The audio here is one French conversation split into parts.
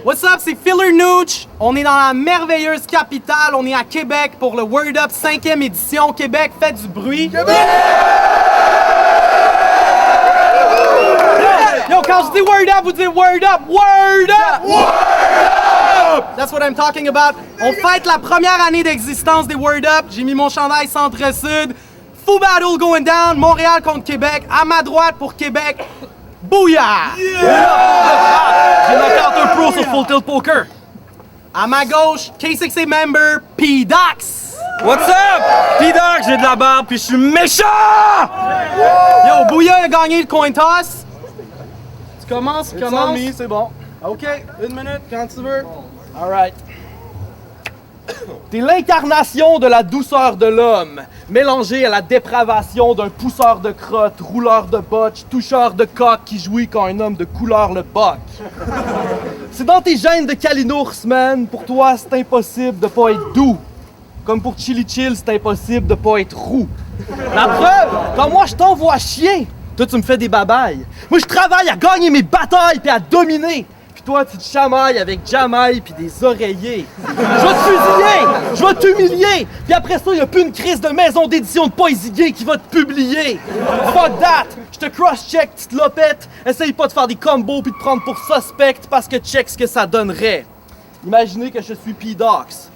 What's up, c'est Filler Nooch. On est dans la merveilleuse capitale. On est à Québec pour le Word Up 5e édition. Québec, faites du bruit. Québec! Yo, quand je dis Word Up, vous dites Word Up, Word Up! Word Up! That's what I'm talking about. On fête la première année d'existence des Word Up. J'ai mis mon chandail centre-sud. Fou battle going down. Montréal contre Québec. À ma droite pour Québec. Booyah! J'ai knocké out un pro sur Full Tilt Poker. À ma gauche, K6A member, P-Dox. What's up? P-Dox, j'ai de la barbe puis je suis méchant! Yo, Booyah a gagné le coin toss. Tu commences, C'est bon. OK, 1 minute, quand tu veux. Alright. T'es l'incarnation de la douceur de l'homme, mélangée à la dépravation d'un pousseur de crotte, rouleur de botch, toucheur de coq qui jouit quand un homme de couleur le boc. C'est dans tes gènes de Kalinours, man. Pour toi, c'est impossible de pas être doux. Comme pour Chili Chill, c'est impossible de pas être roux. La preuve, quand moi je t'envoie chier, toi tu me fais des babayes. Moi je travaille à gagner mes batailles puis à dominer. Puis toi tu te chamailles avec Jamaï puis des oreillers. Je vais te fusiller, je vais t'humilier. Puis après ça, y a plus une crise de maison d'édition de poésie gay qui va te publier. Fuck that, je te cross-check, petite lopette. Essaye pas de faire des combos puis de prendre pour suspect parce que check ce que ça donnerait. Imaginez que je suis P-Dox.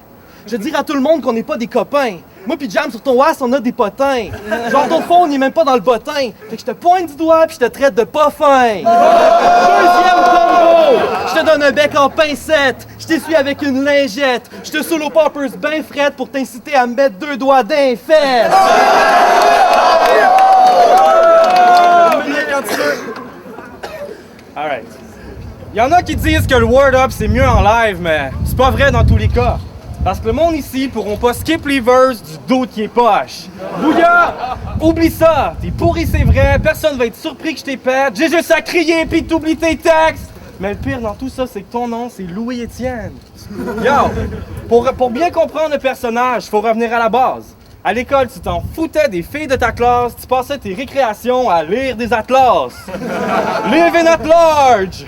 Je dirais à tout le monde qu'on n'est pas des copains. Moi pis Jam sur ton WAS, on a des potins. Genre ton fond, on n'est même pas dans le bottin. Fait que je te pointe du doigt pis je te traite de pas fin. Deuxième combo! Je te donne un bec en pincette. Je t'essuie avec une lingette. Je te solo poppers ben frette pour t'inciter à me mettre 2 doigts d'un fesses. Alright. Y'en a qui disent que le Word Up c'est mieux en live, mais c'est pas vrai dans tous les cas. Parce que le monde ici pourront pas skip les verses du dos qui est poche. Bouya! Oublie ça! T'es pourri, c'est vrai, personne va être surpris que je t'ai pète. J'ai juste à crier pis t'oublies tes textes! Mais le pire dans tout ça, c'est que ton nom, c'est Louis-Étienne. Yo! Pour bien comprendre le personnage, faut revenir à la base. À l'école, tu t'en foutais des filles de ta classe, tu passais tes récréations à lire des atlas. Living at large!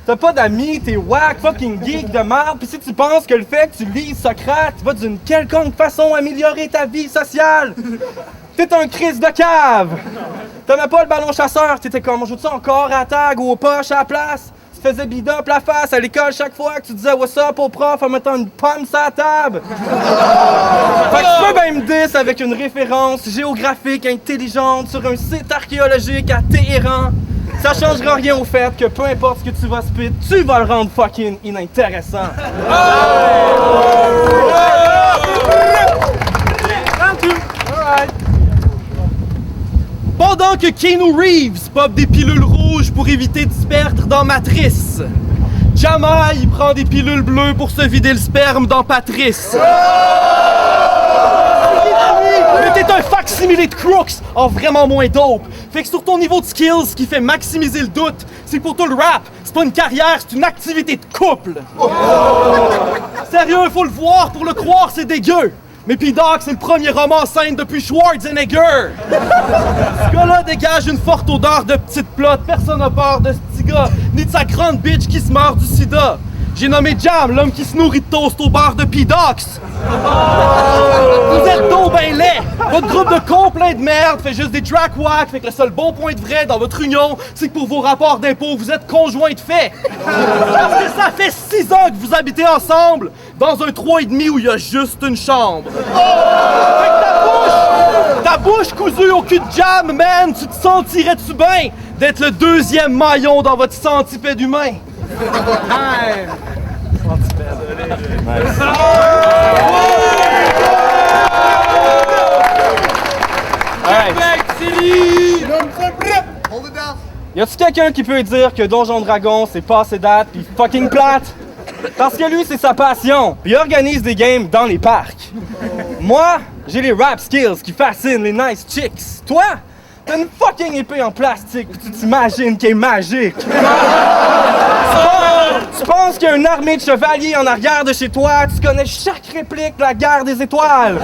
T'as pas d'amis, t'es whack, fucking geek de merde, pis si tu penses que le fait que tu lises Socrate va d'une quelconque façon améliorer ta vie sociale, t'es un Christ de cave! T'aimais pas le ballon chasseur, t'étais comme, on joue ça encore à la tag ou aux poches à la place? Tu te faisais bid-up la face à l'école chaque fois que tu disais what's up au prof en mettant une pomme sur la table! Fait que tu peux bien me dire avec une référence géographique intelligente sur un site archéologique à Téhéran. Ça changera rien au fait que peu importe ce que tu vas spit, tu vas le rendre fucking inintéressant. Pendant que Keanu Reeves pop des pilules rouges pour éviter de se perdre dans Matrice, Jamaï prend des pilules bleues pour se vider le sperme dans Patrice. Mais t'es un facsimilé de Crooks en vraiment moins dope. Fait que sur ton niveau de skills, ce qui fait maximiser le doute, c'est que pour toi le rap, c'est pas une carrière, c'est une activité de couple. Sérieux, faut le voir, pour le croire, c'est dégueu. Mais P-Dox, c'est le premier roman en scène depuis Schwarzenegger. Ce gars-là dégage une forte odeur de petite plotte. Personne n'a peur de ce petit gars, ni de sa grande bitch qui se meurt du sida. J'ai nommé Jam, l'homme qui se nourrit de toast au bar de P-Dox. Vous êtes donc ben laid. Votre groupe de cons plein de merde fait juste des track whack. Fait que le seul bon point de vrai dans votre union, c'est que pour vos rapports d'impôts, vous êtes conjoints de fait. Parce que ça fait 6 ans que vous habitez ensemble dans un 3,5 où il y a juste une chambre. Fait que ta bouche cousue au cul de Jam, man, tu te sentirais-tu bien d'être le 2e maillon dans votre centipède humain? Y a-tu quelqu'un qui peut dire que Donjon Dragon c'est passé date pis fucking plate? Parce que lui c'est sa passion, pis il organise des games dans les parcs. Moi, j'ai les rap skills qui fascinent les nice chicks. Toi, t'as une fucking épée en plastique pis tu t'imagines qu'elle est magique. Tu penses qu'il y a une armée de chevaliers en arrière de chez toi, tu connais chaque réplique de la guerre des étoiles.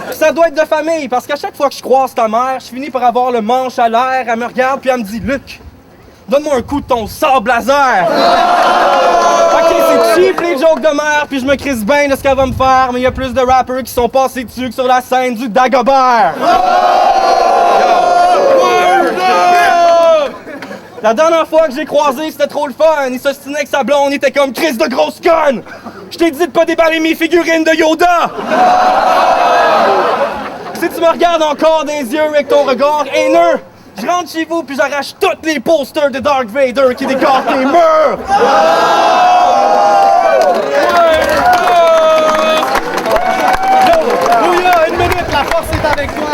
Pis ça doit être de famille, parce qu'à chaque fois que je croise ta mère, je finis par avoir le manche à l'air, elle me regarde puis elle me dit « Luc, donne-moi un coup de ton sable laser! » c'est cheap les jokes de mère, puis je me crisse bien de ce qu'elle va me faire, mais il y a plus de rappers qui sont passés dessus que sur la scène du Dagobert. La dernière fois que j'ai croisé, c'était trop le fun. Il s'ostinait avec sa blonde, il était comme Chris de grosse conne. Je t'ai dit de pas déballer mes figurines de Yoda. Si tu me regardes encore dans les yeux avec ton regard haineux, je rentre chez vous puis j'arrache tous les posters de Darth Vader qui décorent les murs. Bouya, une minute, la force est avec toi.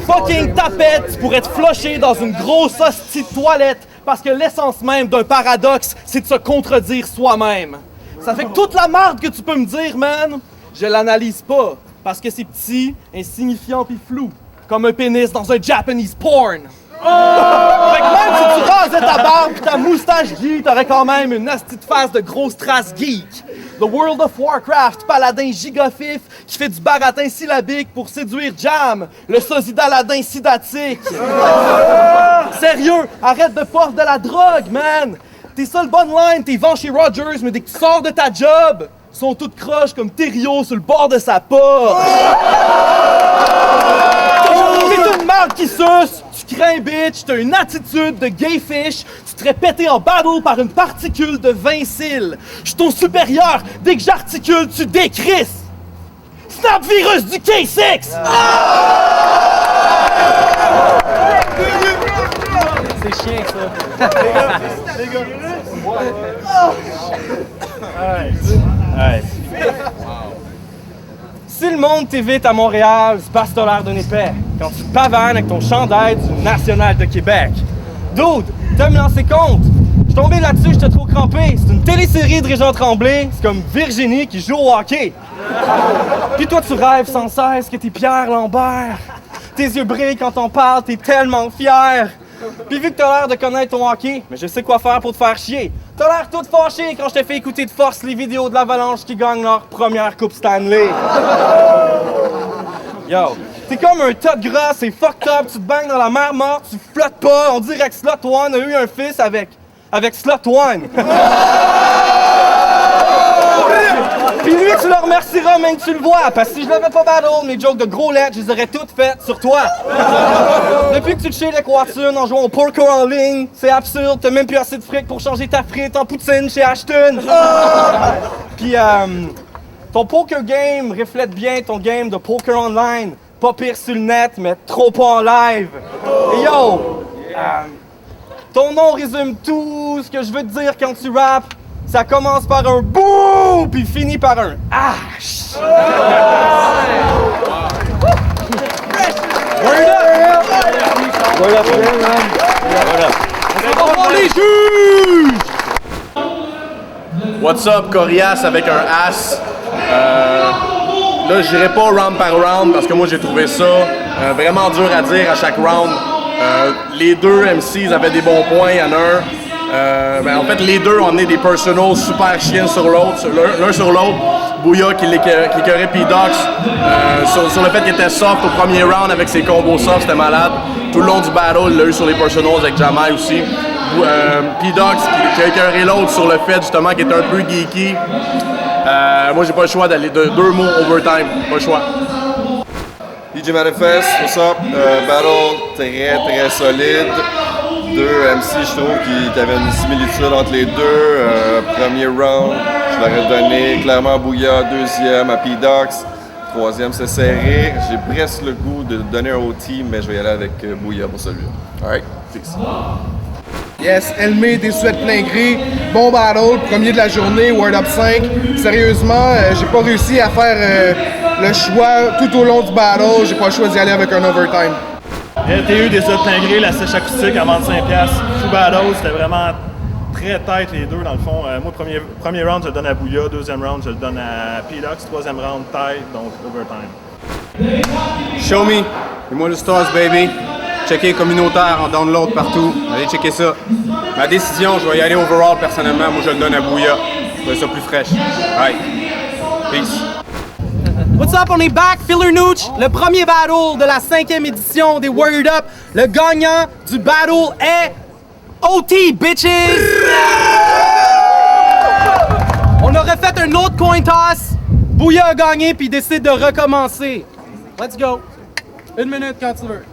Fucking tapette, tu pourrais te flusher dans une grosse hostie de toilette parce que l'essence même d'un paradoxe, c'est de se contredire soi-même. Ça fait que toute la merde que tu peux me dire, man, je l'analyse pas parce que c'est petit, insignifiant pis flou, comme un pénis dans un Japanese porn. Fait que même si tu rasais ta barbe pis ta moustache geek, t'aurais quand même une hostie de face de grosse trace geek. The World of Warcraft, paladin gigafif qui fait du baratin syllabique pour séduire Jam, le sosie d'Aladin sidatique. Sérieux, arrête de porter de la drogue, man! Tes seules bonnes lines, t'es vends chez Rogers, mais dès que tu sors de ta job, sont toutes croches comme Thériault sur le bord de sa porte. T'es une marde qui suce, tu crains bitch, t'as une attitude de gay fish, tu te ferais péter en battle par une particule de 20 cils. Je suis ton supérieur, dès que j'articule, tu décrisses. Snap virus du K6! C'est chiant ça. Si le monde t'évite à Montréal, c'est parce que t'as l'air d'un épais. Quand tu te pavanes avec ton chandail du National de Québec. Dude, t'as me lancer compte? Je suis tombé là-dessus, j'étais trop crampé. C'est une télésérie de Régent Tremblay, c'est comme Virginie qui joue au hockey. Puis toi, tu rêves sans cesse que t'es Pierre Lambert. Tes yeux brillent quand on parle, t'es tellement fier. Puis vu que t'as l'air de connaître ton hockey, mais je sais quoi faire pour te faire chier. T'as l'air tout fâché quand je t'ai fait écouter de force les vidéos de l'Avalanche qui gagnent leur première Coupe Stanley. Yo, t'es comme un tas de gras, c'est fucked up, tu te baignes dans la mer morte, tu flottes pas, on dirait que Slot One a eu un fils avec Slot One. Puis lui, tu le remercieras même que tu le vois, parce que si je l'avais pas battle, mes jokes de gros lettres, je les aurais toutes faites sur toi. Depuis que tu te chies l'Équateur en jouant au poker en ligne, c'est absurde, t'as même plus assez de fric pour changer ta frite en poutine chez Ashton. Puis ton poker game reflète bien ton game de poker online. Pas pire sur le net, mais trop pas en live. Et yo, ton nom résume tout ce que je veux te dire quand tu rappes. Ça commence par un BOUM puis finit par un H. Word up! Word up, man. On va voir les juges! What's up, Corias avec un As. Là, j'irai pas round par round parce que moi, j'ai trouvé ça vraiment dur à dire à chaque round. Les deux MCs avaient des bons points, il y en a un. En fait, les deux ont amené des personals super chiens sur l'autre, l'un sur l'autre. Bouya qui écœurait P-Dox sur le fait qu'il était soft au premier round avec ses combos soft, c'était malade. Tout le long du battle, il l'a eu sur les personals avec Jamai aussi. P-Dox qui a écœuré l'autre sur le fait justement qu'il était un peu geeky. Moi, j'ai pas le choix d'aller de 2 mots overtime, pas le choix. DJ Manifest, what's up? Battle très solide. Deux MC, je trouve, qui avaient une similitude entre les deux. Premier round, je leur ai donné clairement Bouya. Deuxième à P-Dox. Troisième, c'est serré. J'ai presque le goût de donner un OT, mais je vais y aller avec Bouya pour celui-là. Alright, peace. Yes, Elmé, des souhaits plein gré. Bon battle, premier de la journée, Word Up 5. Sérieusement, j'ai pas réussi à faire le choix tout au long du battle. J'ai pas le choix d'y aller avec un overtime. LTU des souhaits plein gré, la sèche acoustique à 25$. Full battle, c'était vraiment très tight les deux dans le fond. Moi, premier round, je le donne à Bouya. Deuxième round, je le donne à P-Dox. Troisième round, tight, donc overtime. Show me, et moi le Stars, baby. Checker communautaire en download partout. Allez checker ça. Ma décision, je vais y aller overall personnellement. Moi, je le donne à Bouya. Je vais ça plus fraîche. Right. Peace. What's up, on est back, Filler Nooch, le premier battle de la 5e édition des Word Up. Le gagnant du battle est OT, bitches! On aurait fait un autre coin toss. Bouya a gagné puis il décide de recommencer. Let's go. 1 minute quand tu veux.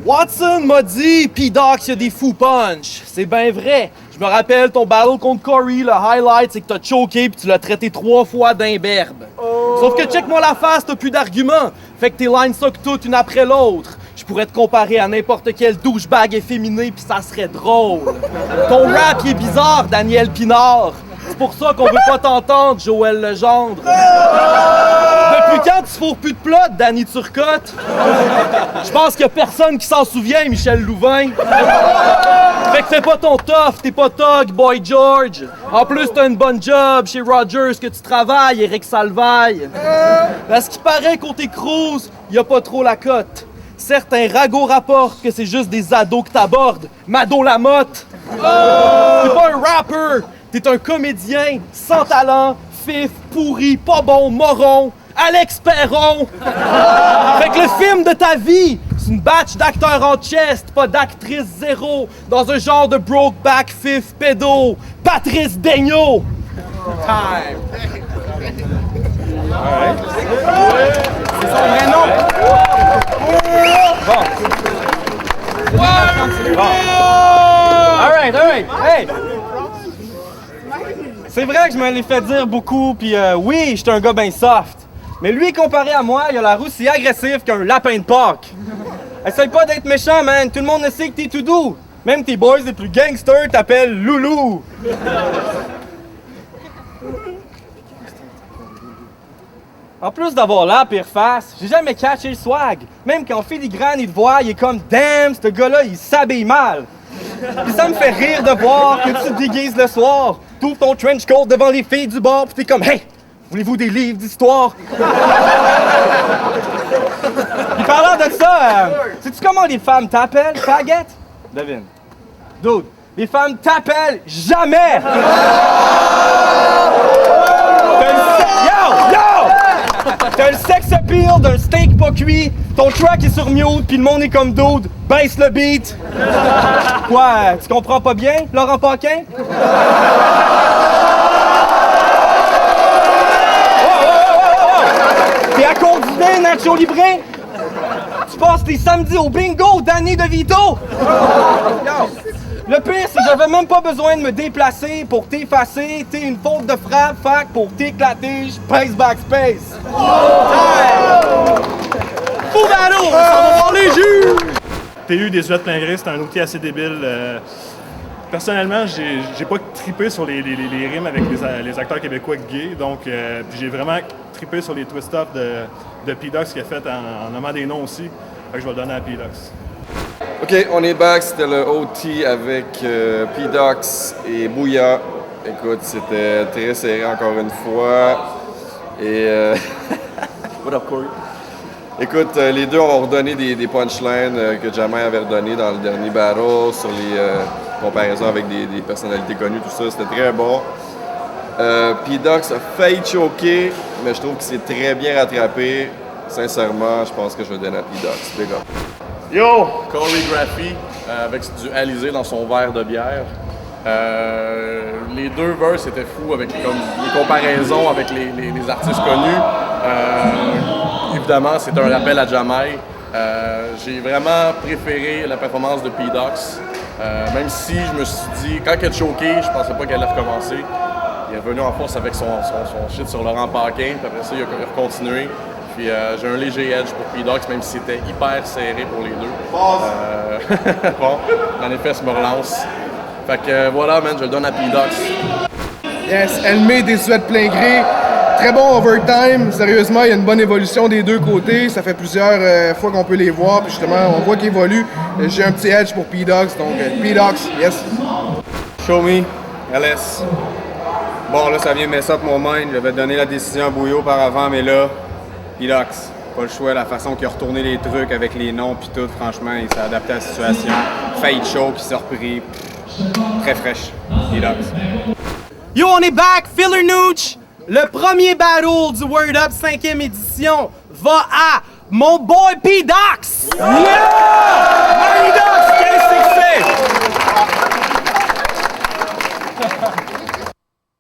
Watson m'a dit, P-Dox, y'a des fous punch. C'est bien vrai. Je me rappelle ton battle contre Corey, le highlight, c'est que t'as choqué puis tu l'as traité 3 fois d'imberbe. Sauf que check-moi la face, t'as plus d'arguments. Fait que tes lines suck toutes une après l'autre. Je pourrais te comparer à n'importe quel douchebag efféminé puis ça serait drôle. Ton rap, il est bizarre, Daniel Pinard. C'est pour ça qu'on veut pas t'entendre, Joël Legendre. Depuis quand tu fourres plus de plot, Danny Turcotte? Je pense qu'il y a personne qui s'en souvient, Michel Louvain. Fait que fais pas ton tough, t'es pas Tug, Boy George. En plus, t'as une bonne job chez Rogers que tu travailles, Eric Salvaille. À ce qui paraît, côté Cruz, y a pas trop la cote. Certains ragots rapportent que c'est juste des ados que t'abordes. Mado Lamotte. T'es pas un rapper, t'es un comédien sans talent, fif, pourri, pas bon, moron. Alex Perron! Fait que le film de ta vie, c'est une batch d'acteurs en chest, pas d'actrice zéro, dans un genre de Brokeback Fifth pédo. Patrice Daigneault! Time! C'est son vrai nom! Bon. Alright. Hey! C'est vrai que je me l'ai fait dire beaucoup, puis oui, j'étais un gars ben soft. Mais lui, comparé à moi, il a la roue si agressive qu'un lapin de Pâques. Essaye pas d'être méchant, man. Tout le monde ne sait que t'es tout doux. Même tes boys les plus gangsters t'appellent Loulou. En plus d'avoir la pire face, j'ai jamais catché le swag. Même quand Filigrane, il te voit, il est comme « Damn, ce gars-là, il s'habille mal. » Puis ça me fait rire de voir que tu te déguises le soir. T'ouvres ton trench coat devant les filles du bar, pis t'es comme « Hey! Voulez-vous des livres d'histoire? » Puis parlant de ça, sais-tu comment les femmes t'appellent, faggot? Devine. Dude, les femmes t'appellent jamais! T'as le sex appeal d'un steak pas cuit, ton track est sur mute, puis le monde est comme dude, baisse le beat! Quoi, tu comprends pas bien, Laurent Paquin? T'es à coordonner, Nacho Libre? Tu passes tes samedis au bingo, Danny DeVito! Le pire, c'est que j'avais même pas besoin de me déplacer pour t'effacer. T'es une faute de frappe, fac pour t'éclater, je pèse backspace. Fou battle, on s'en va voir les juges! TU des Huettes plein gré, c'est un outil assez débile. Personnellement, j'ai pas trippé sur les rimes avec les acteurs québécois gays, donc puis j'ai vraiment trippé sur les twist-offs de P-Dox qu'il a fait en nommant des noms aussi. Fait que je vais le donner à P-Dox. OK, on est back. C'était le OT avec P-Dox et Bouya. Écoute, c'était très serré encore une fois. Et... What up, Corey? Écoute, les deux ont redonné des punchlines que Jamai avait redonné dans le dernier battle sur les comparaisons avec des personnalités connues, tout ça. C'était très bon. P-Dox a failli choquer, mais je trouve qu'il s'est très bien rattrapé. Sincèrement, je pense que je vais donner à P-Dox. Big up. Yo! Choreography avec du Alizé dans son verre de bière. Les deux verses étaient fous avec les comparaisons avec les artistes connus. Évidemment, c'est un rappel à Jamai. J'ai vraiment préféré la performance de P-Dox. Même si je me suis dit, quand elle a choqué, je pensais pas qu'elle allait recommencer. Il est revenu en force avec son shit sur Laurent Paquin, puis après ça, il a continué. Puis j'ai un léger edge pour P-Dox, même si c'était hyper serré pour les deux. Bon, en effet, je me relance. Fait que voilà, man, je le donne à P-Dox. Yes, elle met des Suèdes plein gré. Très bon overtime. Sérieusement, il y a une bonne évolution des deux côtés. Ça fait plusieurs fois qu'on peut les voir. Puis justement, on voit qu'ils évoluent. J'ai un petit edge pour P-Dox, donc P-Dox, yes. Show me, LS. Bon, là, ça vient mess up mon mind. J'avais donné la décision à Bouillot auparavant, mais là, P-Dox, pas le choix. La façon qu'il a retourné les trucs avec les noms puis tout, franchement, il s'est adapté à la situation. Fade show qui s'est repris. Très fraîche. P-Dox. Yo, on est back, Filler Nooch! Le premier battle du Word Up 5e édition va à mon boy P-Dox! Yeah! P-Dox, quel succès!